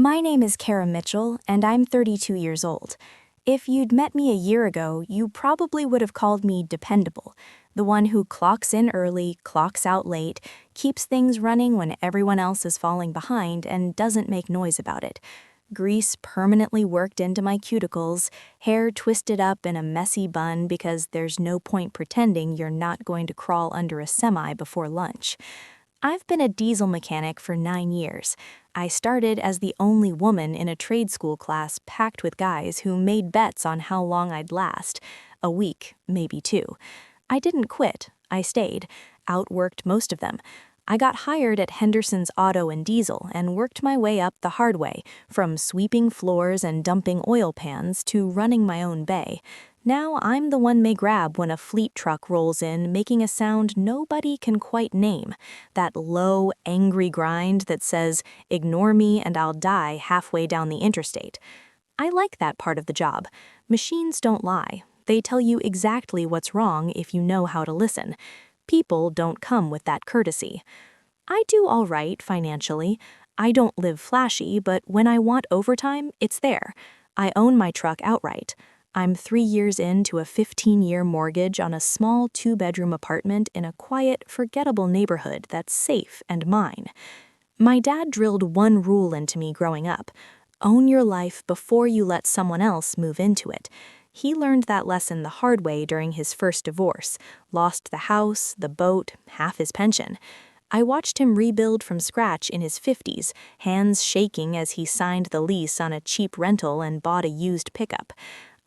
My name is Kara Mitchell, and I'm 32 years old. If you'd met me a year ago, you probably would have called me dependable, the one who clocks in early, clocks out late, keeps things running when everyone else is falling behind, and doesn't make noise about it. Grease permanently worked into my cuticles, hair twisted up in a messy bun because there's no point pretending you're not going to crawl under a semi before lunch. I've been a diesel mechanic for 9 years. I started as the only woman in a trade school class packed with guys who made bets on how long I'd last. A week, maybe 2. I didn't quit. I stayed. Outworked most of them. I got hired at Henderson's Auto and Diesel and worked my way up the hard way, from sweeping floors and dumping oil pans to running my own bay. Now I'm the one they grab when a fleet truck rolls in, making a sound nobody can quite name. That low, angry grind that says, "Ignore me and I'll die," halfway down the interstate. I like that part of the job. Machines don't lie. They tell you exactly what's wrong if you know how to listen. People don't come with that courtesy. I do all right financially. I don't live flashy, but when I want overtime, it's there. I own my truck outright. I'm 3 years into a 15-year mortgage on a small 2-bedroom apartment in a quiet, forgettable neighborhood that's safe and mine. My dad drilled one rule into me growing up: own your life before you let someone else move into it. He learned that lesson the hard way during his first divorce, lost the house, the boat, half his pension. I watched him rebuild from scratch in his 50s, hands shaking as he signed the lease on a cheap rental and bought a used pickup.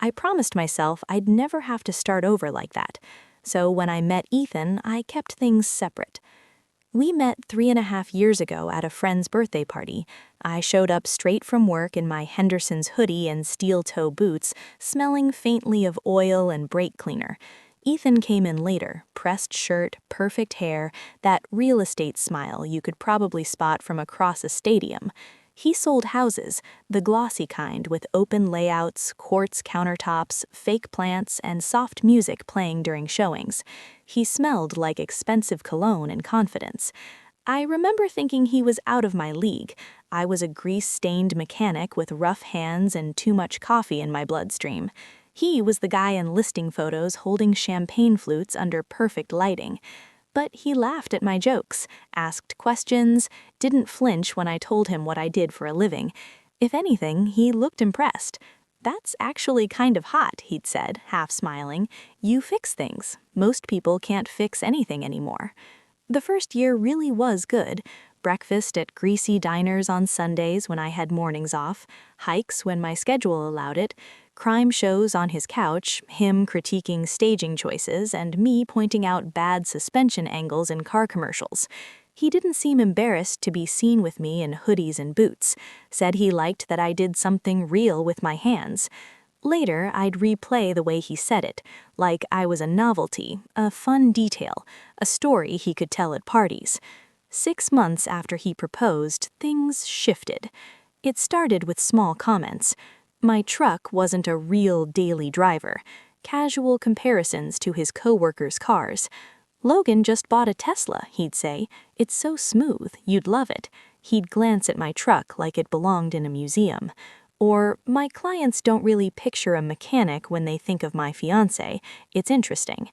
I promised myself I'd never have to start over like that. So when I met Ethan, I kept things separate. We met 3.5 years ago at a friend's birthday party. I showed up straight from work in my Henderson's hoodie and steel-toe boots, smelling faintly of oil and brake cleaner. Ethan came in later, pressed shirt, perfect hair, that real estate smile you could probably spot from across a stadium. He sold houses, the glossy kind with open layouts, quartz countertops, fake plants, and soft music playing during showings. He smelled like expensive cologne and confidence. I remember thinking he was out of my league. I was a grease-stained mechanic with rough hands and too much coffee in my bloodstream. He was the guy in listing photos holding champagne flutes under perfect lighting. But he laughed at my jokes, asked questions, didn't flinch when I told him what I did for a living. If anything, he looked impressed. "That's actually kind of hot," he'd said, half smiling. "You fix things. Most people can't fix anything anymore." The first year really was good. Breakfast at greasy diners on Sundays when I had mornings off, hikes when my schedule allowed it, crime shows on his couch, him critiquing staging choices, and me pointing out bad suspension angles in car commercials. He didn't seem embarrassed to be seen with me in hoodies and boots, said he liked that I did something real with my hands. Later, I'd replay the way he said it, like I was a novelty, a fun detail, a story he could tell at parties. 6 months after he proposed, things shifted. It started with small comments. My truck wasn't a real daily driver. Casual comparisons to his coworkers' cars. "Logan just bought a Tesla," he'd say. "It's so smooth, you'd love it." He'd glance at my truck like it belonged in a museum. Or, "My clients don't really picture a mechanic when they think of my fiancé. It's interesting."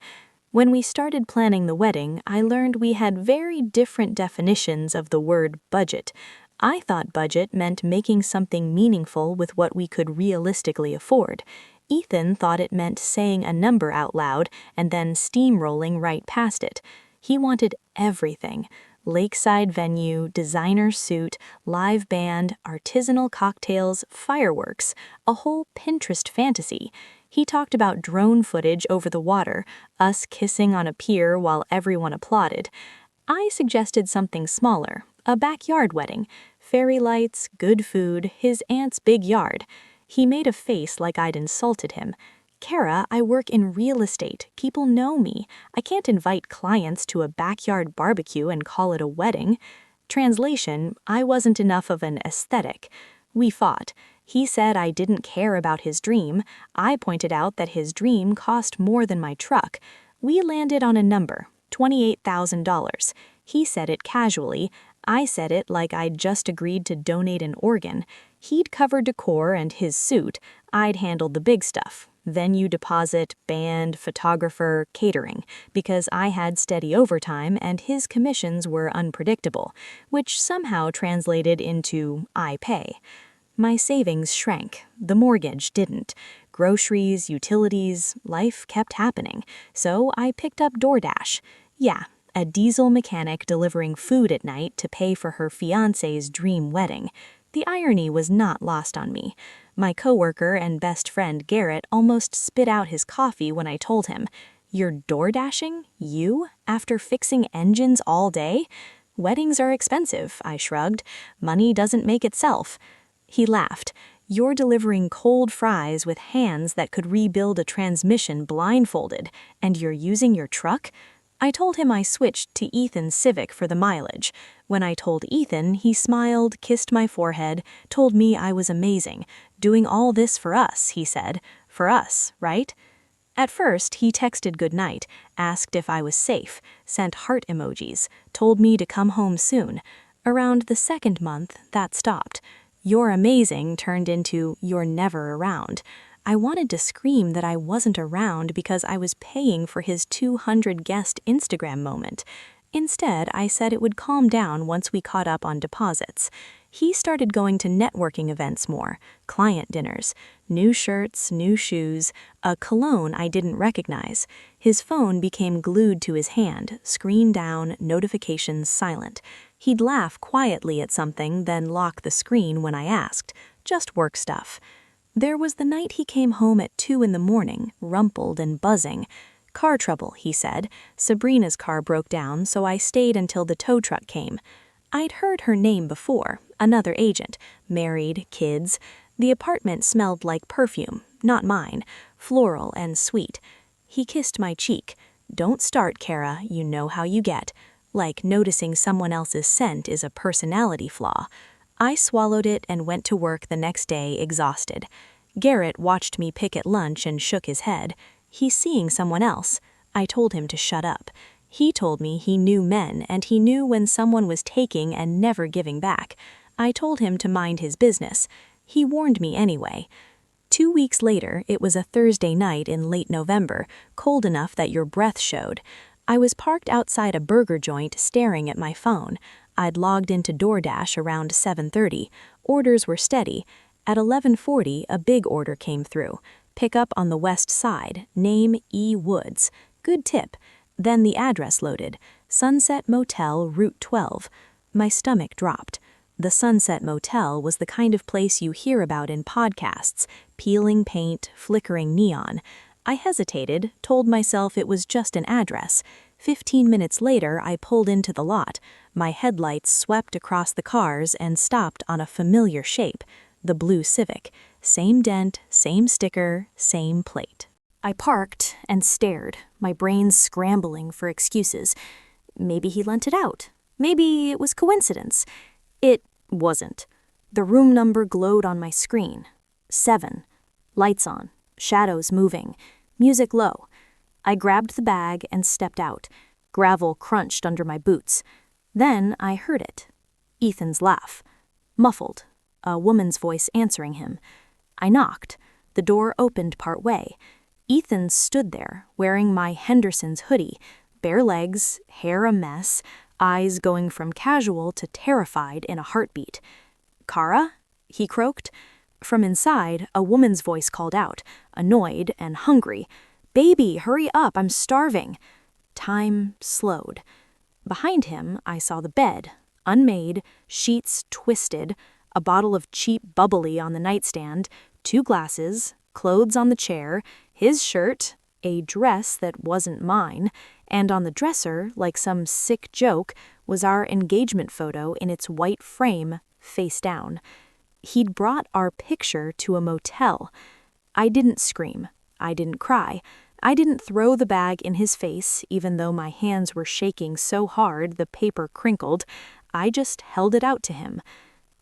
When we started planning the wedding, I learned we had very different definitions of the word budget. I thought budget meant making something meaningful with what we could realistically afford. Ethan thought it meant saying a number out loud and then steamrolling right past it. He wanted everything: lakeside venue, designer suit, live band, artisanal cocktails, fireworks, a whole Pinterest fantasy. He talked about drone footage over the water, us kissing on a pier while everyone applauded. I suggested something smaller, a backyard wedding, fairy lights, good food, his aunt's big yard. He made a face like I'd insulted him. "Kara, I work in real estate. People know me. I can't invite clients to a backyard barbecue and call it a wedding." Translation: I wasn't enough of an aesthetic. We fought. He said I didn't care about his dream. I pointed out that his dream cost more than my truck. We landed on a number, $28,000. He said it casually. I said it like I'd just agreed to donate an organ. He'd covered decor and his suit. I'd handled the big stuff. Venue deposit, band, photographer, catering, because I had steady overtime and his commissions were unpredictable, which somehow translated into I pay. My savings shrank. The mortgage didn't. Groceries, utilities, life kept happening. So I picked up DoorDash. Yeah, a diesel mechanic delivering food at night to pay for her fiancé's dream wedding. The irony was not lost on me. My coworker and best friend Garrett almost spit out his coffee when I told him, "You're DoorDashing? You? After fixing engines all day?" "Weddings are expensive," I shrugged. "Money doesn't make itself." He laughed. "You're delivering cold fries with hands that could rebuild a transmission blindfolded, and you're using your truck?" I told him I switched to Ethan's Civic for the mileage. When I told Ethan, he smiled, kissed my forehead, told me I was amazing. "Doing all this for us," he said. "For us, right?" At first, he texted goodnight, asked if I was safe, sent heart emojis, told me to come home soon. Around the second month, that stopped. "You're amazing" turned into "you're never around." I wanted to scream that I wasn't around because I was paying for his 200 guest Instagram moment. Instead, I said it would calm down once we caught up on deposits. He started going to networking events more, client dinners, new shirts, new shoes, a cologne I didn't recognize. His phone became glued to his hand, screen down, notifications silent. He'd laugh quietly at something, then lock the screen when I asked. Just work stuff. There was the night he came home at 2 in the morning, rumpled and buzzing. "Car trouble," he said. "Sabrina's car broke down, so I stayed until the tow truck came." I'd heard her name before, another agent, married, kids. The apartment smelled like perfume, not mine, floral and sweet. He kissed my cheek. "Don't start, Kara, you know how you get." Like noticing someone else's scent is a personality flaw. I swallowed it and went to work the next day exhausted. Garrett watched me pick at lunch and shook his head. "He's seeing someone else." I told him to shut up. He told me he knew men and he knew when someone was taking and never giving back. I told him to mind his business. He warned me anyway. 2 weeks later, it was a Thursday night in late November, cold enough that your breath showed. I was parked outside a burger joint staring at my phone. I'd logged into DoorDash around 7:30. Orders were steady. At 11:40, a big order came through. Pickup on the west side, name E. Woods. Good tip. Then the address loaded. Sunset Motel, Route 12. My stomach dropped. The Sunset Motel was the kind of place you hear about in podcasts, peeling paint, flickering neon. I hesitated, told myself it was just an address. 15 minutes later, I pulled into the lot. My headlights swept across the cars and stopped on a familiar shape, the blue Civic. Same dent, same sticker, same plate. I parked and stared, my brain scrambling for excuses. Maybe he lent it out. Maybe it was coincidence. It wasn't. The room number glowed on my screen. 7. Lights on, shadows moving, music low. I grabbed the bag and stepped out. Gravel crunched under my boots. Then I heard it. Ethan's laugh. Muffled. A woman's voice answering him. I knocked. The door opened part way. Ethan stood there, wearing my Henderson's hoodie, bare legs, hair a mess, eyes going from casual to terrified in a heartbeat. "Kara?" he croaked. From inside, a woman's voice called out, annoyed and hungry. "Baby, hurry up, I'm starving." Time slowed. Behind him, I saw the bed, unmade, sheets twisted, a bottle of cheap bubbly on the nightstand, 2 glasses, clothes on the chair, his shirt, a dress that wasn't mine, and on the dresser, like some sick joke, was our engagement photo in its white frame, face down. He'd brought our picture to a motel. I didn't scream. I didn't cry. I didn't throw the bag in his face, even though my hands were shaking so hard the paper crinkled. I just held it out to him.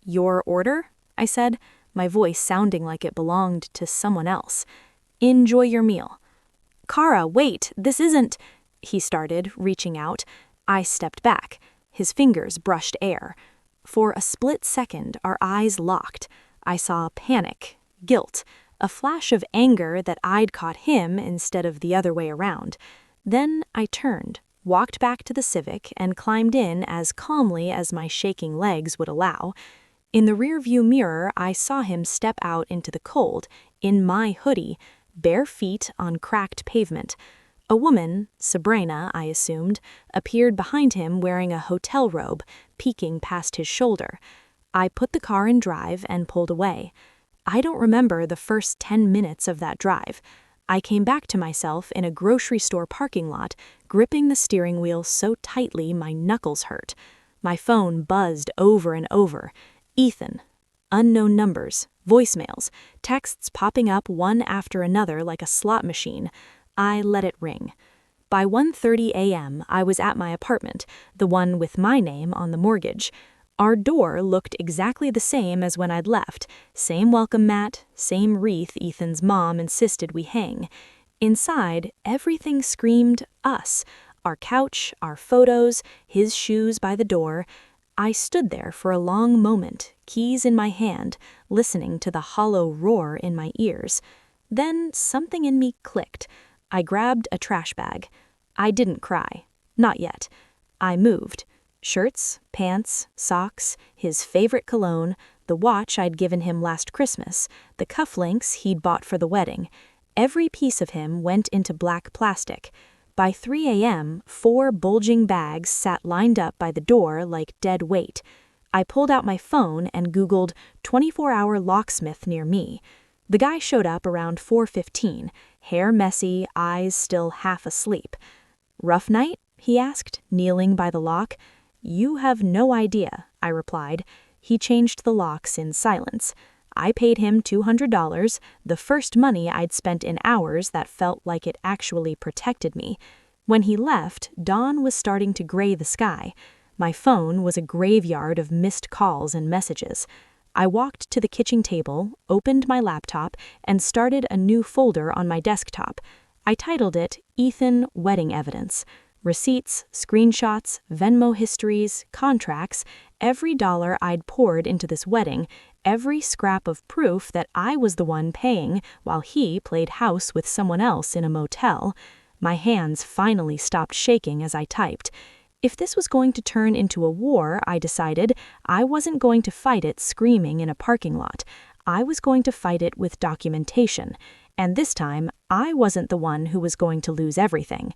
"Your order?" I said, my voice sounding like it belonged to someone else. "Enjoy your meal." "Kara, wait, this isn't—" he started, reaching out. I stepped back. His fingers brushed air. For a split second, our eyes locked. I saw panic, guilt, a flash of anger that I'd caught him instead of the other way around. Then I turned, walked back to the Civic, and climbed in as calmly as my shaking legs would allow. In the rearview mirror, I saw him step out into the cold, in my hoodie, bare feet on cracked pavement. A woman, Sabrina, I assumed, appeared behind him wearing a hotel robe, peeking past his shoulder. I put the car in drive and pulled away. I don't remember the first 10 minutes of that drive. I came back to myself in a grocery store parking lot, gripping the steering wheel so tightly my knuckles hurt. My phone buzzed over and over. Ethan. Unknown numbers, voicemails, texts popping up one after another like a slot machine. I let it ring. By 1:30 a.m., I was at my apartment, the one with my name on the mortgage. Our door looked exactly the same as when I'd left. Same welcome mat, same wreath Ethan's mom insisted we hang. Inside, everything screamed us. Our couch, our photos, his shoes by the door. I stood there for a long moment, keys in my hand, listening to the hollow roar in my ears. Then something in me clicked. I grabbed a trash bag. I didn't cry. Not yet. I moved. Shirts, pants, socks, his favorite cologne, the watch I'd given him last Christmas, the cufflinks he'd bought for the wedding. Every piece of him went into black plastic. By 3 a.m., 4 bulging bags sat lined up by the door like dead weight. I pulled out my phone and Googled 24-hour locksmith near me. The guy showed up around 4:15, hair messy, eyes still half asleep. "Rough night?" he asked, kneeling by the lock. "You have no idea," I replied. He changed the locks in silence. I paid him $200, the first money I'd spent in hours that felt like it actually protected me. When he left, dawn was starting to gray the sky. My phone was a graveyard of missed calls and messages. I walked to the kitchen table, opened my laptop, and started a new folder on my desktop. I titled it Ethan Wedding Evidence. Receipts, screenshots, Venmo histories, contracts, every dollar I'd poured into this wedding, every scrap of proof that I was the one paying while he played house with someone else in a motel. My hands finally stopped shaking as I typed. If this was going to turn into a war, I decided, I wasn't going to fight it screaming in a parking lot. I was going to fight it with documentation. And this time, I wasn't the one who was going to lose everything.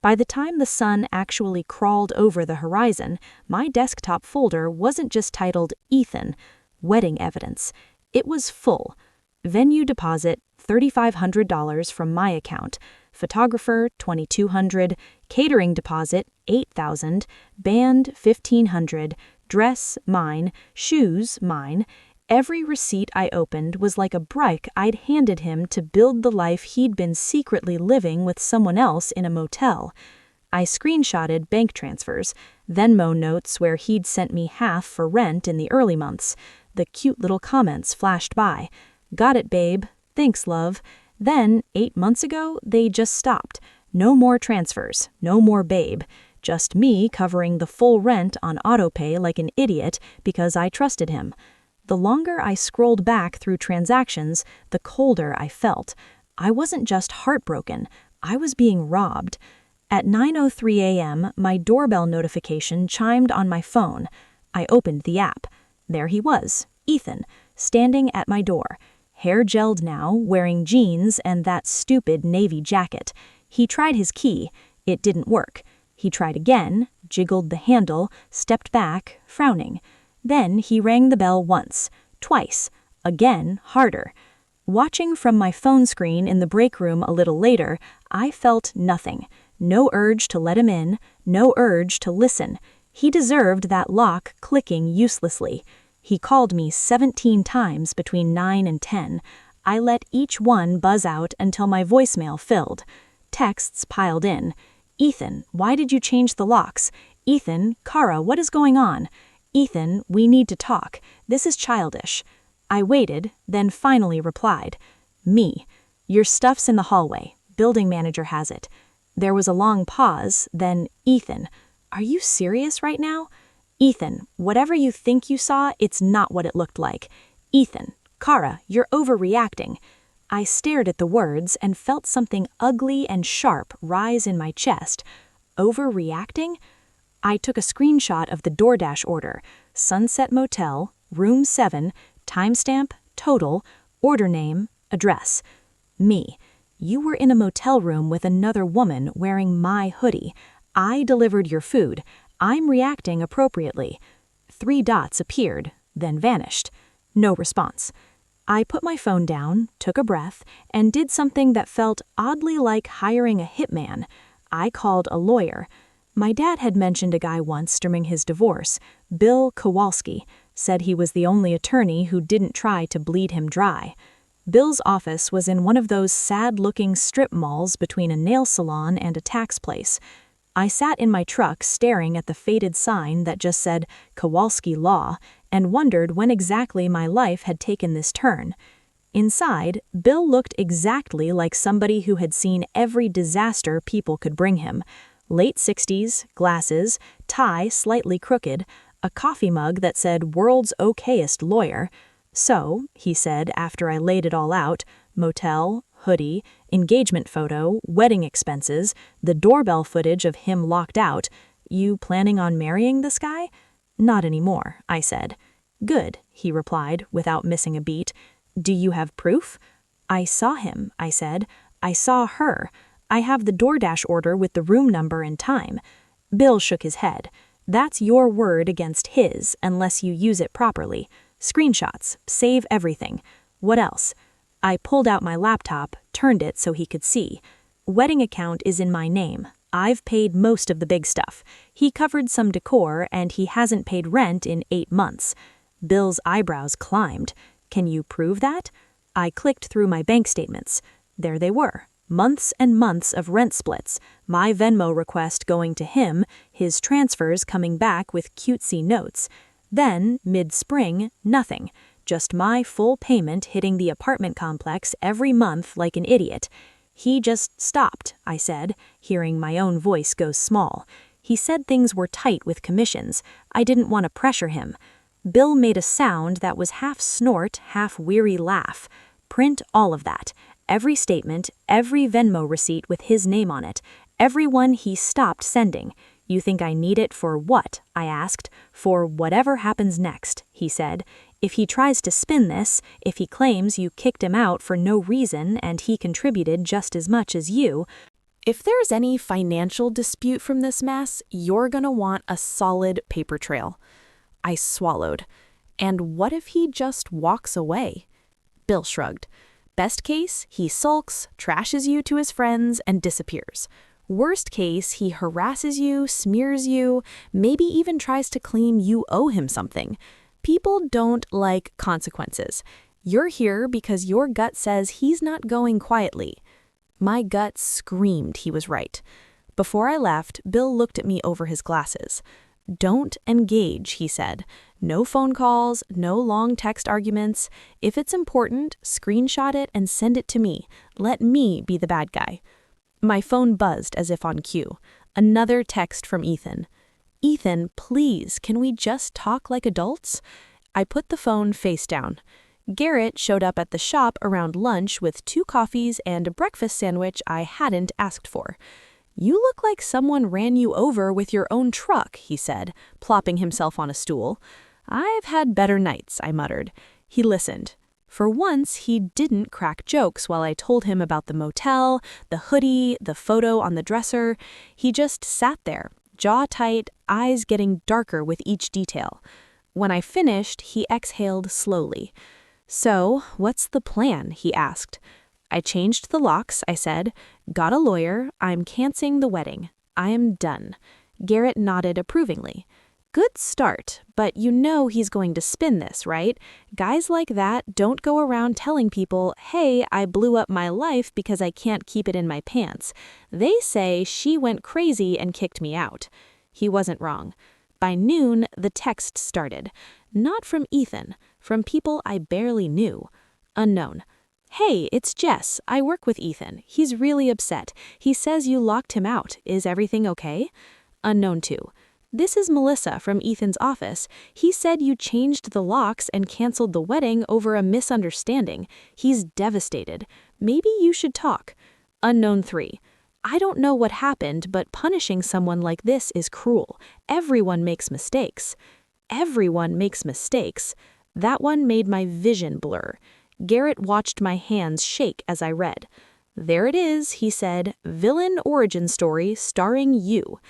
By the time the sun actually crawled over the horizon, my desktop folder wasn't just titled Ethan, Wedding Evidence. It was full. Venue deposit, $3,500 from my account. Photographer, $2,200. Catering deposit, $8,000. Band, $1,500. Dress, mine. Shoes, mine. Every receipt I opened was like a brick I'd handed him to build the life he'd been secretly living with someone else in a motel. I screenshotted bank transfers, Venmo notes where he'd sent me half for rent in the early months. The cute little comments flashed by. "Got it, babe. Thanks, love." Then, 8 months ago, they just stopped. No more transfers, no more babe. Just me covering the full rent on autopay like an idiot because I trusted him. The longer I scrolled back through transactions, the colder I felt. I wasn't just heartbroken, I was being robbed. At 9:03 a.m., my doorbell notification chimed on my phone. I opened the app. There he was, Ethan, standing at my door. Hair gelled now, wearing jeans and that stupid navy jacket. He tried his key. It didn't work. He tried again, jiggled the handle, stepped back, frowning. Then he rang the bell once, twice, again harder. Watching from my phone screen in the break room a little later, I felt nothing. No urge to let him in, no urge to listen. He deserved that lock clicking uselessly. He called me 17 times between 9 and 10. I let each one buzz out until my voicemail filled. Texts piled in. "Ethan, why did you change the locks? Ethan, Kara, what is going on? Ethan, we need to talk. This is childish." I waited, then finally replied. "Me. Your stuff's in the hallway. Building manager has it." There was a long pause, then, "Ethan, are you serious right now?" Ethan, whatever you think you saw, it's not what it looked like. Ethan, Kara, you're overreacting. I stared at the words and felt something ugly and sharp rise in my chest. Overreacting? I took a screenshot of the DoorDash order. Sunset Motel, room 7, timestamp, total, order name, address. Me. You were in a motel room with another woman wearing my hoodie. I delivered your food. I'm reacting appropriately. 3 dots appeared, then vanished. No response. I put my phone down, took a breath, and did something that felt oddly like hiring a hitman. I called a lawyer. My dad had mentioned a guy once during his divorce, Bill Kowalski, said he was the only attorney who didn't try to bleed him dry. Bill's office was in one of those sad-looking strip malls between a nail salon and a tax place. I sat in my truck staring at the faded sign that just said Kowalski Law and wondered when exactly my life had taken this turn. Inside, Bill looked exactly like somebody who had seen every disaster people could bring him. Late 60s, glasses, tie slightly crooked, a coffee mug that said World's Okayest Lawyer. So, he said after I laid it all out, motel, hoodie, engagement photo, wedding expenses, the doorbell footage of him locked out, you planning on marrying this guy? Not anymore, I said. Good, he replied, without missing a beat. Do you have proof? I saw him, I said. I saw her. I have the DoorDash order with the room number and time. Bill shook his head. That's your word against his, unless you use it properly. Screenshots, save everything. What else? I pulled out my laptop, turned it so he could see. Wedding account is in my name. I've paid most of the big stuff. He covered some decor, and he hasn't paid rent in 8 months. Bill's eyebrows climbed. Can you prove that? I clicked through my bank statements. There they were. Months and months of rent splits, my Venmo request going to him, his transfers coming back with cutesy notes. Then, mid-spring, nothing. Just my full payment hitting the apartment complex every month like an idiot. He just stopped, I said, hearing my own voice go small. He said things were tight with commissions. I didn't want to pressure him. Bill made a sound that was half snort, half weary laugh. Print all of that. Every statement, every Venmo receipt with his name on it. Every one he stopped sending. You think I need it for what? I asked. For whatever happens next, he said. If he tries to spin this, if he claims you kicked him out for no reason and he contributed just as much as you, if there's any financial dispute from this mess, you're gonna want a solid paper trail. I swallowed. And what if he just walks away? Bill shrugged. Best case, he sulks, trashes you to his friends, and disappears. Worst case, he harasses you, smears you, maybe even tries to claim you owe him something. People don't like consequences. You're here because your gut says he's not going quietly. My gut screamed he was right. Before I left, Bill looked at me over his glasses. Don't engage, he said. No phone calls, no long text arguments. If it's important, screenshot it and send it to me. Let me be the bad guy. My phone buzzed as if on cue. Another text from Ethan. Ethan, please, can we just talk like adults? I put the phone face down. Garrett showed up at the shop around lunch with 2 coffees and a breakfast sandwich I hadn't asked for. You look like someone ran you over with your own truck, he said, plopping himself on a stool. I've had better nights, I muttered. He listened. For once, he didn't crack jokes while I told him about the motel, the hoodie, the photo on the dresser. He just sat there, jaw tight, eyes getting darker with each detail. When I finished, he exhaled slowly. So, what's the plan? He asked. I changed the locks, I said. Got a lawyer. I'm canceling the wedding. I am done. Garrett nodded approvingly. Good start, but you know he's going to spin this, right? Guys like that don't go around telling people, hey, I blew up my life because I can't keep it in my pants. They say she went crazy and kicked me out. He wasn't wrong. By noon, the text started. Not from Ethan, from people I barely knew. Unknown. Hey, it's Jess. I work with Ethan. He's really upset. He says you locked him out. Is everything okay? Unknown too. "This is Melissa from Ethan's office. He said you changed the locks and canceled the wedding over a misunderstanding. He's devastated. Maybe you should talk." Unknown 3. "I don't know what happened, but punishing someone like this is cruel. Everyone makes mistakes." Everyone makes mistakes. That one made my vision blur. Garrett watched my hands shake as I read. "There it is," he said, "villain origin story starring you."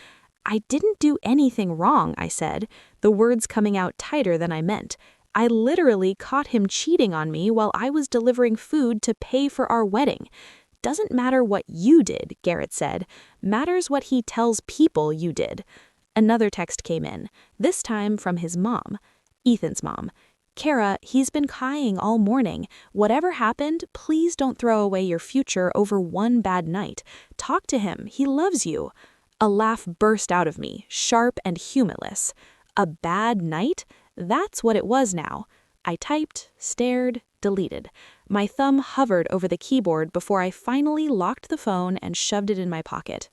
"I didn't do anything wrong," I said, the words coming out tighter than I meant. "I literally caught him cheating on me while I was delivering food to pay for our wedding." "Doesn't matter what you did," Garrett said. "Matters what he tells people you did." Another text came in, this time from his mom, Ethan's mom. "Kara, he's been crying all morning. Whatever happened, please don't throw away your future over one bad night. Talk to him, he loves you." A laugh burst out of me, sharp and humorless. A bad night? That's what it was now. I typed, stared, deleted. My thumb hovered over the keyboard before I finally locked the phone and shoved it in my pocket.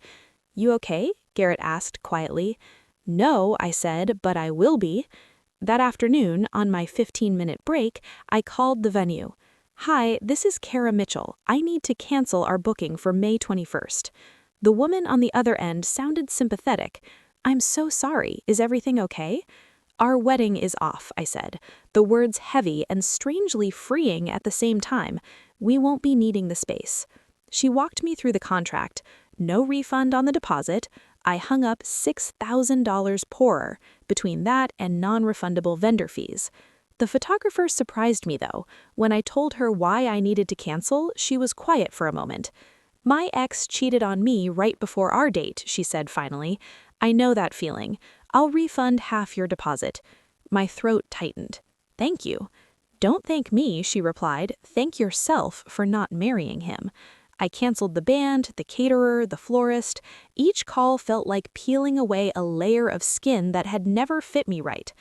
"You okay?" Garrett asked quietly. "No," I said, "but I will be." That afternoon, on my 15-minute break, I called the venue. "Hi, this is Kara Mitchell. I need to cancel our booking for May 21st. The woman on the other end sounded sympathetic. "I'm so sorry. Is everything okay?" "Our wedding is off," I said, the words heavy and strangely freeing at the same time. "We won't be needing the space." She walked me through the contract. No refund on the deposit. I hung up $6,000 poorer, between that and non-refundable vendor fees. The photographer surprised me, though. When I told her why I needed to cancel, she was quiet for a moment. "My ex cheated on me right before our date," she said finally. "I know that feeling. I'll refund half your deposit." My throat tightened. "Thank you." "Don't thank me," she replied. "Thank yourself for not marrying him." I canceled the band, the caterer, the florist. Each call felt like peeling away a layer of skin that had never fit me right.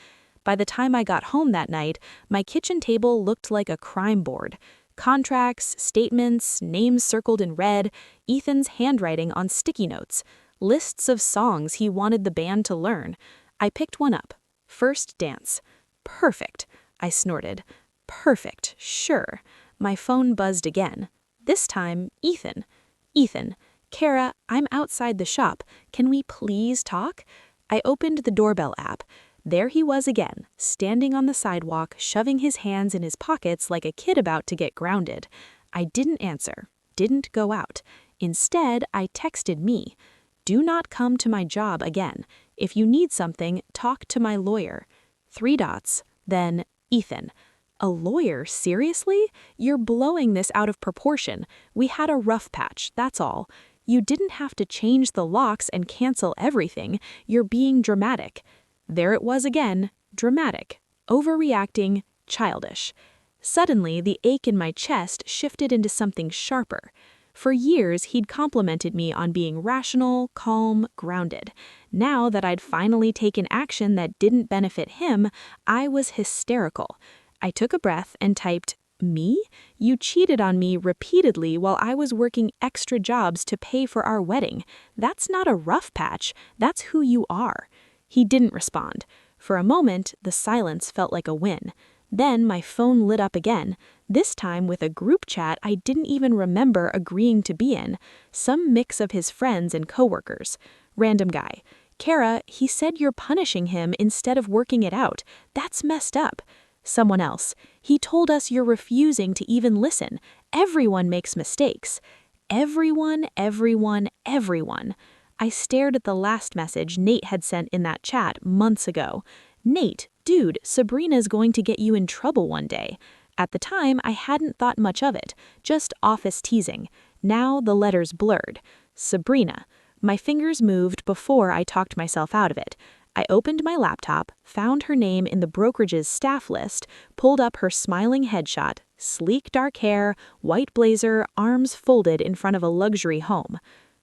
By the time I got home that night, my kitchen table looked like a crime board. Contracts, statements, names circled in red, Ethan's handwriting on sticky notes, lists of songs he wanted the band to learn. I picked one up. "First Dance." "Perfect," I snorted. "Perfect, sure." My phone buzzed again. This time, Ethan. "Ethan, Kara, I'm outside the shop. Can we please talk?" I opened the doorbell app. There he was again, standing on the sidewalk, shoving his hands in his pockets like a kid about to get grounded. I didn't answer, didn't go out. Instead, I texted me. "Do not come to my job again. If you need something, talk to my lawyer." 3 dots, then Ethan. "A lawyer, seriously? You're blowing this out of proportion. We had a rough patch, that's all. You didn't have to change the locks and cancel everything. You're being dramatic." There it was again, dramatic, overreacting, childish. Suddenly, the ache in my chest shifted into something sharper. For years, he'd complimented me on being rational, calm, grounded. Now that I'd finally taken action that didn't benefit him, I was hysterical. I took a breath and typed, "Me? You cheated on me repeatedly while I was working extra jobs to pay for our wedding. That's not a rough patch, that's who you are." He didn't respond. For a moment, the silence felt like a win. Then my phone lit up again, this time with a group chat I didn't even remember agreeing to be in, some mix of his friends and coworkers. Random guy. "Kara, he said you're punishing him instead of working it out. That's messed up." Someone else. "He told us you're refusing to even listen. Everyone makes mistakes." Everyone, everyone, everyone. I stared at the last message Nate had sent in that chat months ago. "Nate, dude, Sabrina's going to get you in trouble one day." At the time, I hadn't thought much of it, just office teasing. Now the letters blurred. Sabrina. My fingers moved before I talked myself out of it. I opened my laptop, found her name in the brokerage's staff list, pulled up her smiling headshot, sleek dark hair, white blazer, arms folded in front of a luxury home.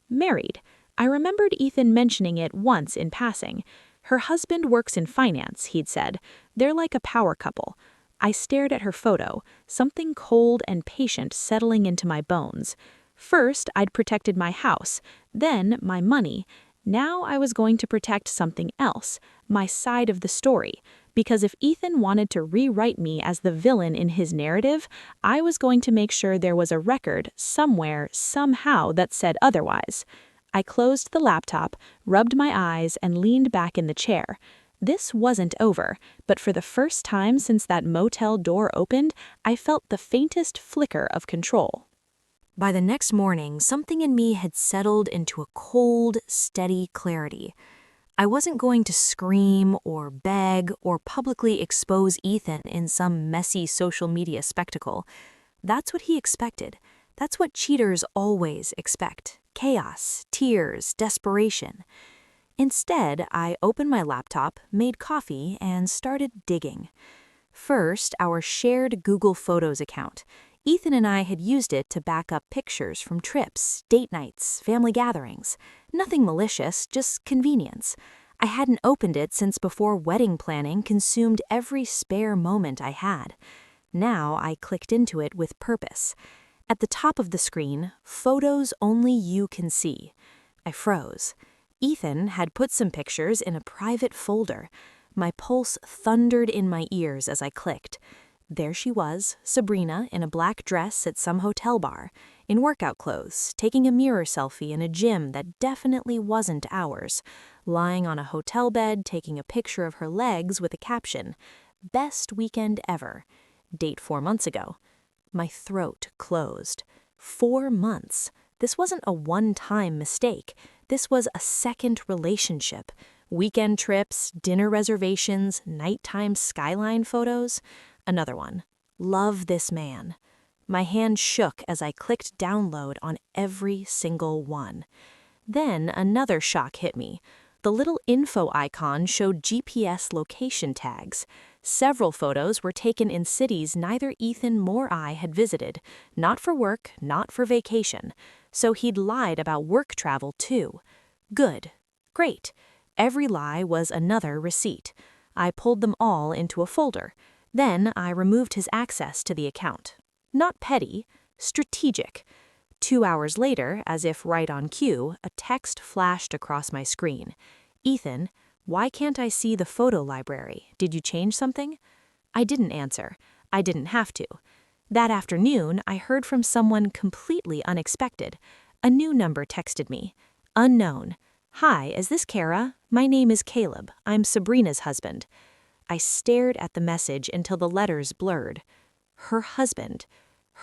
Married. I remembered Ethan mentioning it once in passing. Her husband works in finance, he'd said. They're like a power couple. I stared at her photo, something cold and patient settling into my bones. First, I'd protected my house, then my money. Now I was going to protect something else, my side of the story, because if Ethan wanted to rewrite me as the villain in his narrative, I was going to make sure there was a record somewhere, somehow that said otherwise. I closed the laptop, rubbed my eyes, and leaned back in the chair. This wasn't over, but for the first time since that motel door opened, I felt the faintest flicker of control. By the next morning, something in me had settled into a cold, steady clarity. I wasn't going to scream or beg or publicly expose Ethan in some messy social media spectacle. That's what he expected. That's what cheaters always expect: chaos, tears, desperation. Instead, I opened my laptop, made coffee, and started digging. First, our shared Google Photos account. Ethan and I had used it to back up pictures from trips, date nights, family gatherings. Nothing malicious, just convenience. I hadn't opened it since before wedding planning consumed every spare moment I had. Now I clicked into it with purpose. At the top of the screen, photos only you can see. I froze. Ethan had put some pictures in a private folder. My pulse thundered in my ears as I clicked. There she was, Sabrina, in a black dress at some hotel bar, in workout clothes, taking a mirror selfie in a gym that definitely wasn't ours, lying on a hotel bed taking a picture of her legs with a caption, "Best weekend ever." Date 4 months ago. My throat closed. 4 months. This wasn't a one-time mistake. This was a second relationship. Weekend trips, dinner reservations, nighttime skyline photos. Another one. Love this man. My hand shook as I clicked download on every single one. Then another shock hit me. The little info icon showed GPS location tags. Several photos were taken in cities neither Ethan nor I had visited. Not for work, not for vacation. So he'd lied about work travel too. Good. Great. Every lie was another receipt. I pulled them all into a folder. Then I removed his access to the account. Not petty, strategic. 2 hours later, as if right on cue, a text flashed across my screen. "Ethan, why can't I see the photo library? Did you change something?" I didn't answer. I didn't have to. That afternoon, I heard from someone completely unexpected. A new number texted me. Unknown. "Hi, is this Kara? My name is Caleb. I'm Sabrina's husband." I stared at the message until the letters blurred. Her husband.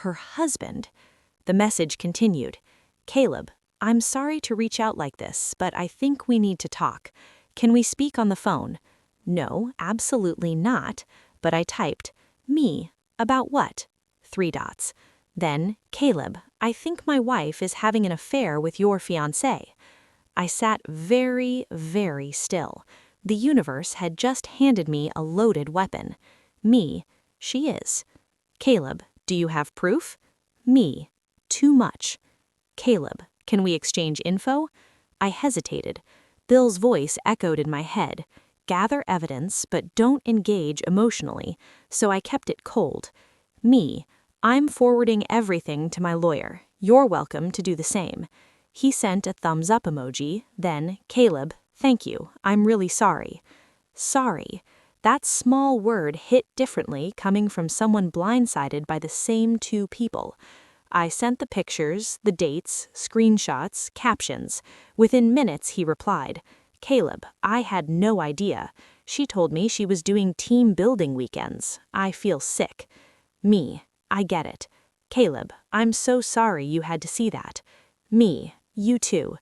Her husband. The message continued. "Caleb, I'm sorry to reach out like this, but I think we need to talk. Can we speak on the phone?" No, absolutely not. But I typed, "Me, about what?" 3 dots. Then, "Caleb, I think my wife is having an affair with your fiancé." I sat very, very still. The universe had just handed me a loaded weapon. Me, she is. "Caleb, do you have proof?" Me, too much. "Caleb, can we exchange info?" I hesitated. Bill's voice echoed in my head. Gather evidence, but don't engage emotionally, so I kept it cold. Me, I'm forwarding everything to my lawyer. You're welcome to do the same. He sent a thumbs up emoji, then, "Caleb, thank you. I'm really sorry." Sorry. That small word hit differently coming from someone blindsided by the same 2 people. I sent the pictures, the dates, screenshots, captions. Within minutes, he replied, "Caleb, I had no idea. She told me she was doing team building weekends. I feel sick." Me, I get it. "Caleb, I'm so sorry you had to see that." Me, you too.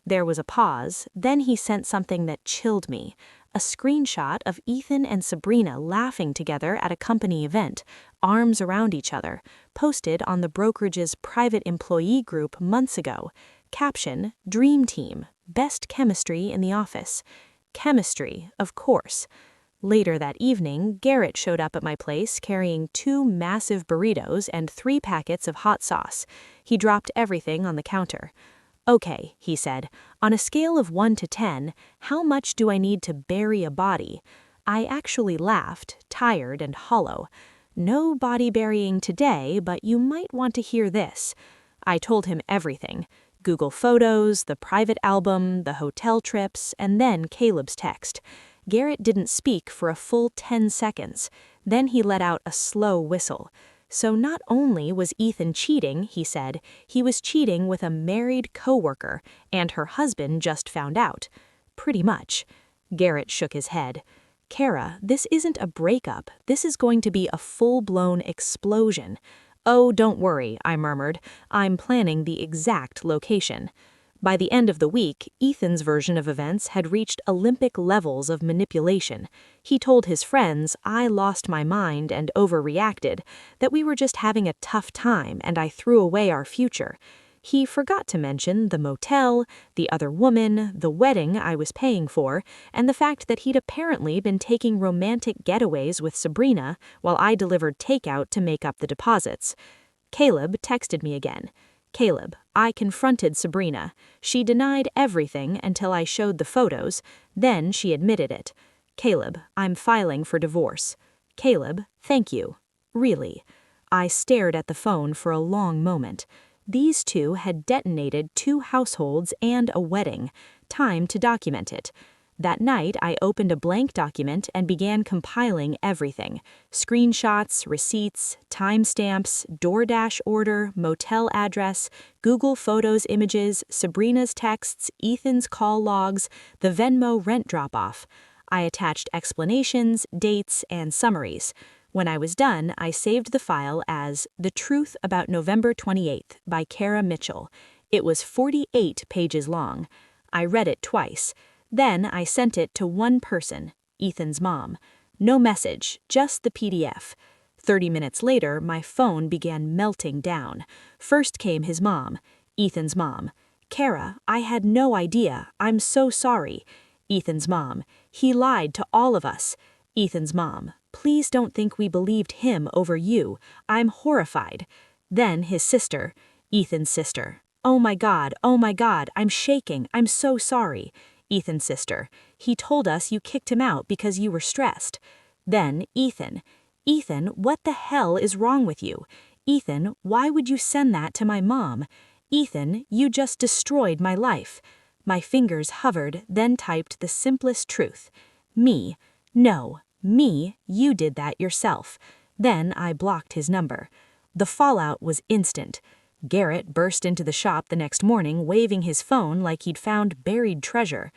There was a pause, then he sent something that chilled me. A screenshot of Ethan and Sabrina laughing together at a company event, arms around each other, posted on the brokerage's private employee group months ago. Caption, "Dream Team, best chemistry in the office." Chemistry, of course. Later that evening, Garrett showed up at my place carrying 2 massive burritos and 3 packets of hot sauce. He dropped everything on the counter. "Okay," he said, "on a scale of 1 to 10, how much do I need to bury a body?" I actually laughed, tired and hollow. "No body burying today, but you might want to hear this." I told him everything. Google Photos, the private album, the hotel trips, and then Caleb's text. Garrett didn't speak for a full 10 seconds. Then he let out a slow whistle. So not only was Ethan cheating, he said, he was cheating with a married coworker, and her husband just found out. Pretty much. Garrett shook his head. Kara, this isn't a breakup. This is going to be a full-blown explosion. Oh, don't worry, I murmured. I'm planning the exact location. By the end of the week, Ethan's version of events had reached Olympic levels of manipulation. He told his friends I lost my mind and overreacted, that we were just having a tough time and I threw away our future. He forgot to mention the motel, the other woman, the wedding I was paying for, and the fact that he'd apparently been taking romantic getaways with Sabrina while I delivered takeout to make up the deposits. Caleb texted me again. Caleb, I confronted Sabrina. She denied everything until I showed the photos. Then she admitted it. Caleb, I'm filing for divorce. Caleb, thank you. Really. I stared at the phone for a long moment. These two had detonated 2 households and a wedding. Time to document it. That night, I opened a blank document and began compiling everything. Screenshots, receipts, timestamps, DoorDash order, motel address, Google Photos images, Sabrina's texts, Ethan's call logs, the Venmo rent drop-off. I attached explanations, dates, and summaries. When I was done, I saved the file as The Truth About November 28th by Kara Mitchell. It was 48 pages long. I read it twice. Then I sent it to one person, Ethan's mom. No message, just the PDF. 30 minutes later, my phone began melting down. First came his mom, Ethan's mom. Kara, I had no idea. I'm so sorry. Ethan's mom. He lied to all of us. Ethan's mom. Please don't think we believed him over you. I'm horrified. Then his sister, Ethan's sister. Oh my God, I'm shaking. I'm so sorry. Ethan's sister. He told us you kicked him out because you were stressed. Then Ethan. Ethan, what the hell is wrong with you? Ethan, why would you send that to my mom? Ethan, you just destroyed my life. My fingers hovered, then typed the simplest truth. Me. No, me, you did that yourself. Then I blocked his number. The fallout was instant. Garrett burst into the shop the next morning waving his phone like he'd found buried treasure.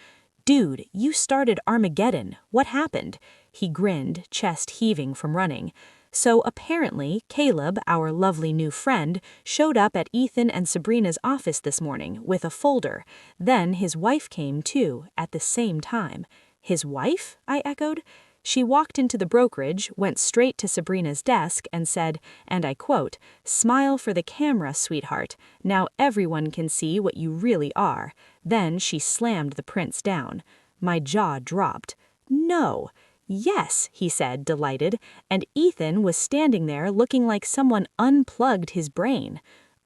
Dude, you started Armageddon. What happened? He grinned, chest heaving from running. So apparently, Caleb, our lovely new friend, showed up at Ethan and Sabrina's office this morning with a folder. Then his wife came too, at the same time. His wife? I echoed. She walked into the brokerage, went straight to Sabrina's desk, and said, and I quote, "Smile for the camera, sweetheart. Now everyone can see what you really are." Then she slammed the prints down. My jaw dropped. No. Yes, he said, delighted, and Ethan was standing there looking like someone unplugged his brain.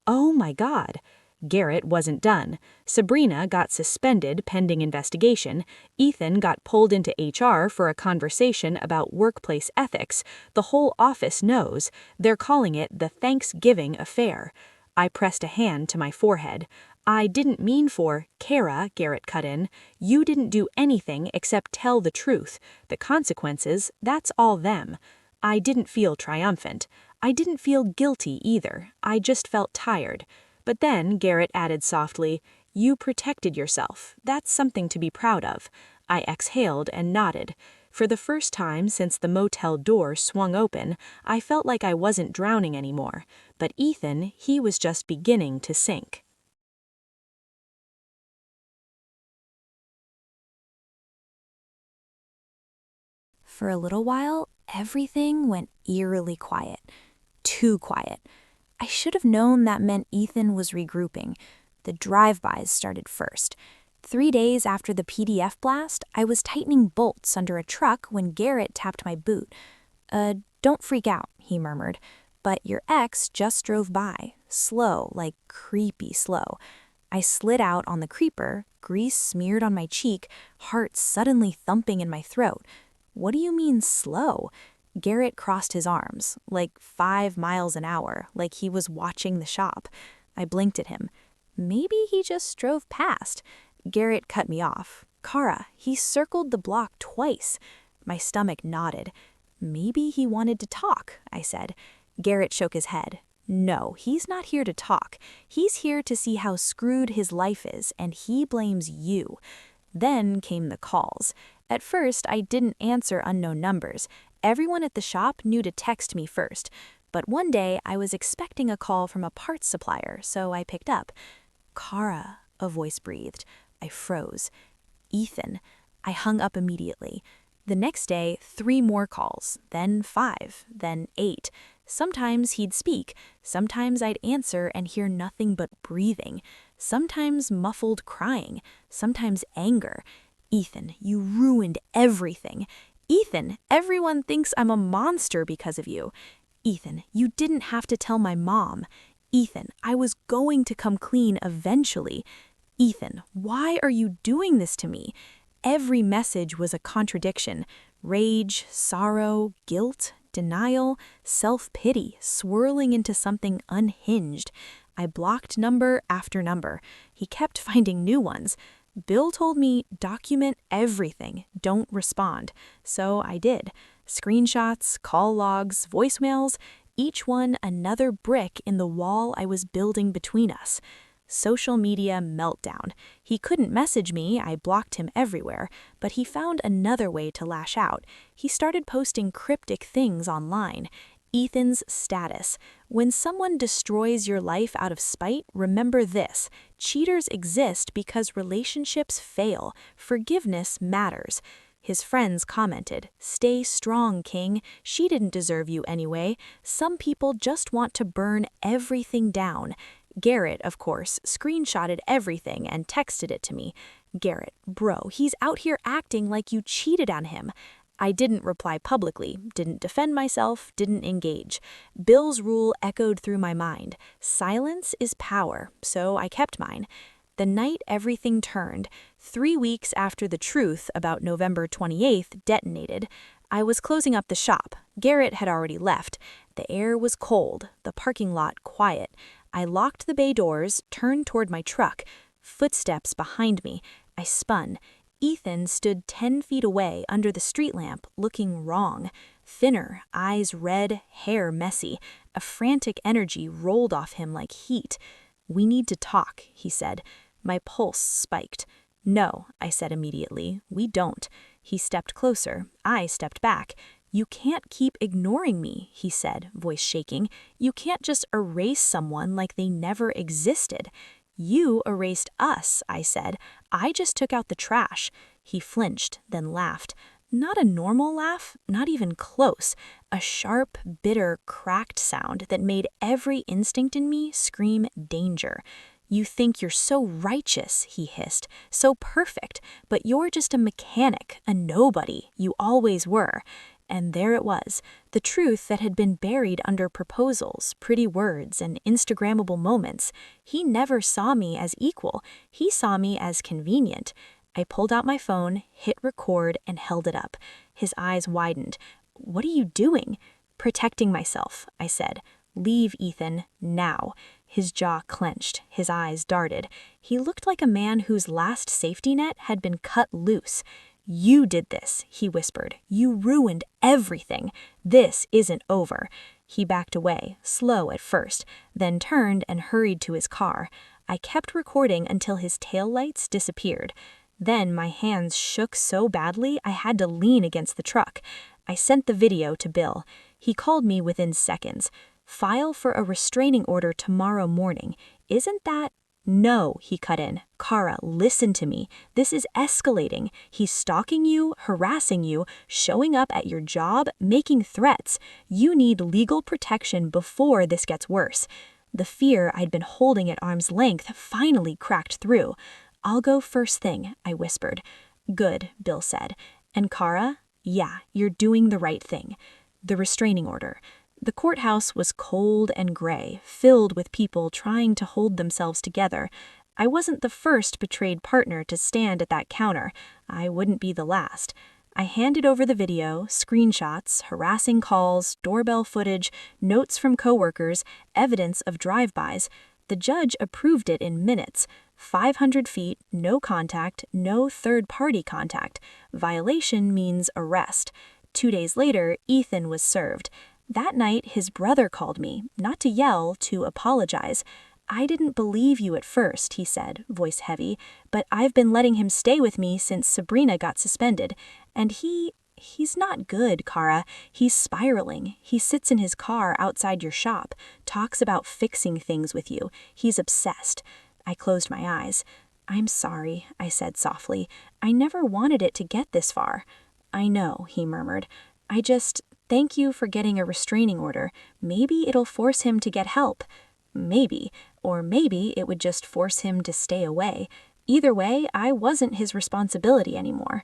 Oh my God. Garrett wasn't done. Sabrina got suspended pending investigation. Ethan got pulled into HR for a conversation about workplace ethics. The whole office knows. They're calling it the Thanksgiving affair. I pressed a hand to my forehead. I didn't mean for Kara, Garrett cut in. You didn't do anything except tell the truth. The consequences, that's all them. I didn't feel triumphant. I didn't feel guilty either. I just felt tired. But then Garrett added softly, "You protected yourself. That's something to be proud of." I exhaled and nodded. For the first time since the motel door swung open, I felt like I wasn't drowning anymore. But Ethan, he was just beginning to sink. For a little while, everything went eerily quiet. Too quiet. I should have known that meant Ethan was regrouping. The drive-bys started first. 3 days after the PDF blast, I was tightening bolts under a truck when Garrett tapped my boot. Don't freak out," he murmured. "But your ex just drove by. Slow, like creepy slow." I slid out on the creeper, grease smeared on my cheek, heart suddenly thumping in my throat. "What do you mean slow?" Garrett crossed his arms, like 5 miles an hour, like he was watching the shop. I blinked at him. Maybe he just drove past. Garrett cut me off. Kara, he circled the block twice. My stomach nodded. Maybe he wanted to talk, I said. Garrett shook his head. No, he's not here to talk. He's here to see how screwed his life is, and he blames you. Then came the calls. At first, I didn't answer unknown numbers. Everyone at the shop knew to text me first. But one day, I was expecting a call from a parts supplier, so I picked up. Kara, a voice breathed. I froze. Ethan. I hung up immediately. The next day, 3 more calls, then 5, then 8. Sometimes he'd speak, sometimes I'd answer and hear nothing but breathing, sometimes muffled crying, sometimes anger. Ethan, you ruined everything. Ethan, everyone thinks I'm a monster because of you. Ethan, you didn't have to tell my mom. Ethan, I was going to come clean eventually. Ethan, why are you doing this to me? Every message was a contradiction. Rage, sorrow, guilt, denial, self-pity, swirling into something unhinged. I blocked number after number. He kept finding new ones. Bill told me, document everything, don't respond. So I did. Screenshots, call logs, voicemails, each one another brick in the wall I was building between us. Social media meltdown. He couldn't message me, I blocked him everywhere, but he found another way to lash out. He started posting cryptic things online. Ethan's status. When someone destroys your life out of spite, remember this. Cheaters exist because relationships fail. Forgiveness matters. His friends commented, "Stay strong, King. She didn't deserve you anyway. Some people just want to burn everything down." Garrett, of course, screenshotted everything and texted it to me. Garrett, bro, he's out here acting like you cheated on him. I didn't reply publicly, didn't defend myself, didn't engage. Bill's rule echoed through my mind. Silence is power, so I kept mine. The night everything turned, 3 weeks after the truth about November 28th detonated, I was closing up the shop. Garrett had already left. The air was cold, the parking lot quiet. I locked the bay doors, turned toward my truck. Footsteps behind me. I spun. Ethan stood 10 feet away under the street lamp, looking wrong. Thinner, eyes red, hair messy. A frantic energy rolled off him like heat. "We need to talk," he said. My pulse spiked. "No," I said immediately. "We don't." He stepped closer. I stepped back. "You can't keep ignoring me," he said, voice shaking. "You can't just erase someone like they never existed." "You erased us," I said. "I just took out the trash." He flinched, then laughed. Not a normal laugh, not even close. A sharp, bitter, cracked sound that made every instinct in me scream danger. "You think you're so righteous," he hissed, "so perfect, but you're just a mechanic, a nobody. You always were." And there it was, the truth that had been buried under proposals, pretty words, and Instagrammable moments. He never saw me as equal. He saw me as convenient. I pulled out my phone, hit record, and held it up. His eyes widened. "What are you doing?" "Protecting myself," I said. "Leave, Ethan, now." His jaw clenched, his eyes darted. He looked like a man whose last safety net had been cut loose. "You did this," he whispered. "You ruined everything. This isn't over." He backed away, slow at first, then turned and hurried to his car. I kept recording until his taillights disappeared. Then my hands shook so badly I had to lean against the truck. I sent the video to Bill. He called me within seconds. "File for a restraining order tomorrow morning. Isn't that—" "No," he cut in. "Kara, listen to me. This is escalating. He's stalking you, harassing you, showing up at your job, making threats. You need legal protection before this gets worse." The fear I'd been holding at arm's length finally cracked through. "I'll go first thing," I whispered. "Good," Bill said. "And Kara? Yeah, you're doing the right thing." The restraining order. The courthouse was cold and gray, filled with people trying to hold themselves together. I wasn't the first betrayed partner to stand at that counter. I wouldn't be the last. I handed over the video, screenshots, harassing calls, doorbell footage, notes from coworkers, evidence of drive-bys. The judge approved it in minutes. 500 feet, no contact, no third-party contact. Violation means arrest. 2 days later, Ethan was served. That night, his brother called me, not to yell, to apologize. "I didn't believe you at first," he said, voice heavy, "but I've been letting him stay with me since Sabrina got suspended. And he's not good, Kara. He's spiraling. He sits in his car outside your shop, talks about fixing things with you. He's obsessed." I closed my eyes. "I'm sorry," I said softly. "I never wanted it to get this far." "I know," he murmured. Thank you for getting a restraining order. Maybe it'll force him to get help." Maybe. Or maybe it would just force him to stay away. Either way, I wasn't his responsibility anymore.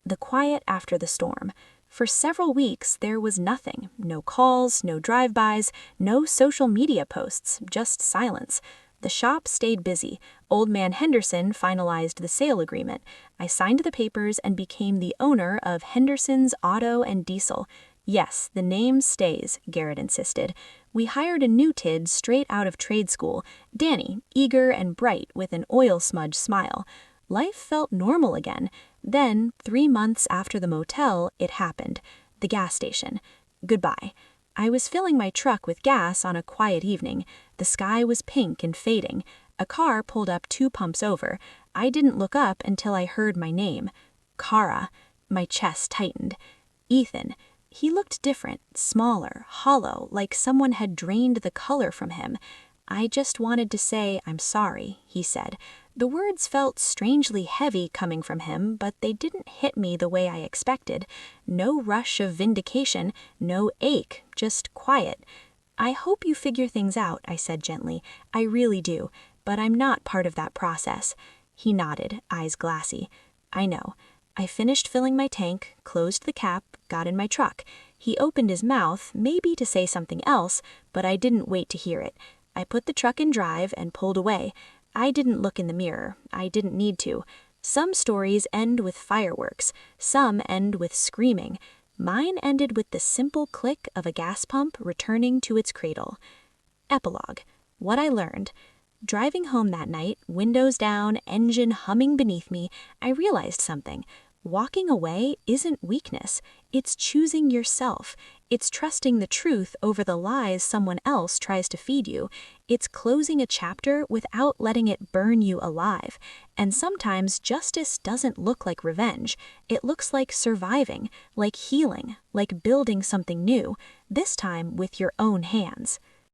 The quiet after the storm. For several weeks, there was nothing. No calls, no drive-bys, no social media posts, just silence. The shop stayed busy. Old man Henderson finalized the sale agreement. I signed the papers and became the owner of Henderson's Auto and Diesel. Yes, the name stays, Garrett insisted. We hired a new tid straight out of trade school, Danny, eager and bright with an oil-smudged smile. Life felt normal again. Then, 3 months after the motel, it happened. The gas station. Goodbye. I was filling my truck with gas on a quiet evening. The sky was pink and fading. A car pulled up 2 pumps over. I didn't look up until I heard my name. Kara. My chest tightened. Ethan. He looked different, smaller, hollow, like someone had drained the color from him. "I just wanted to say I'm sorry," he said. The words felt strangely heavy coming from him, but they didn't hit me the way I expected. No rush of vindication, no ache, just quiet. "I hope you figure things out," I said gently. "I really do, but I'm not part of that process." He nodded, eyes glassy. "I know." I finished filling my tank, closed the cap, got in my truck. He opened his mouth, maybe to say something else, but I didn't wait to hear it. I put the truck in drive and pulled away. I didn't look in the mirror. I didn't need to. Some stories end with fireworks. Some end with screaming. Mine ended with the simple click of a gas pump returning to its cradle. Epilogue. What I learned. Driving home that night, windows down, engine humming beneath me, I realized something. Walking away isn't weakness. It's choosing yourself. It's trusting the truth over the lies someone else tries to feed you. It's closing a chapter without letting it burn you alive. And sometimes justice doesn't look like revenge. It looks like surviving, like healing, like building something new, this time with your own hands.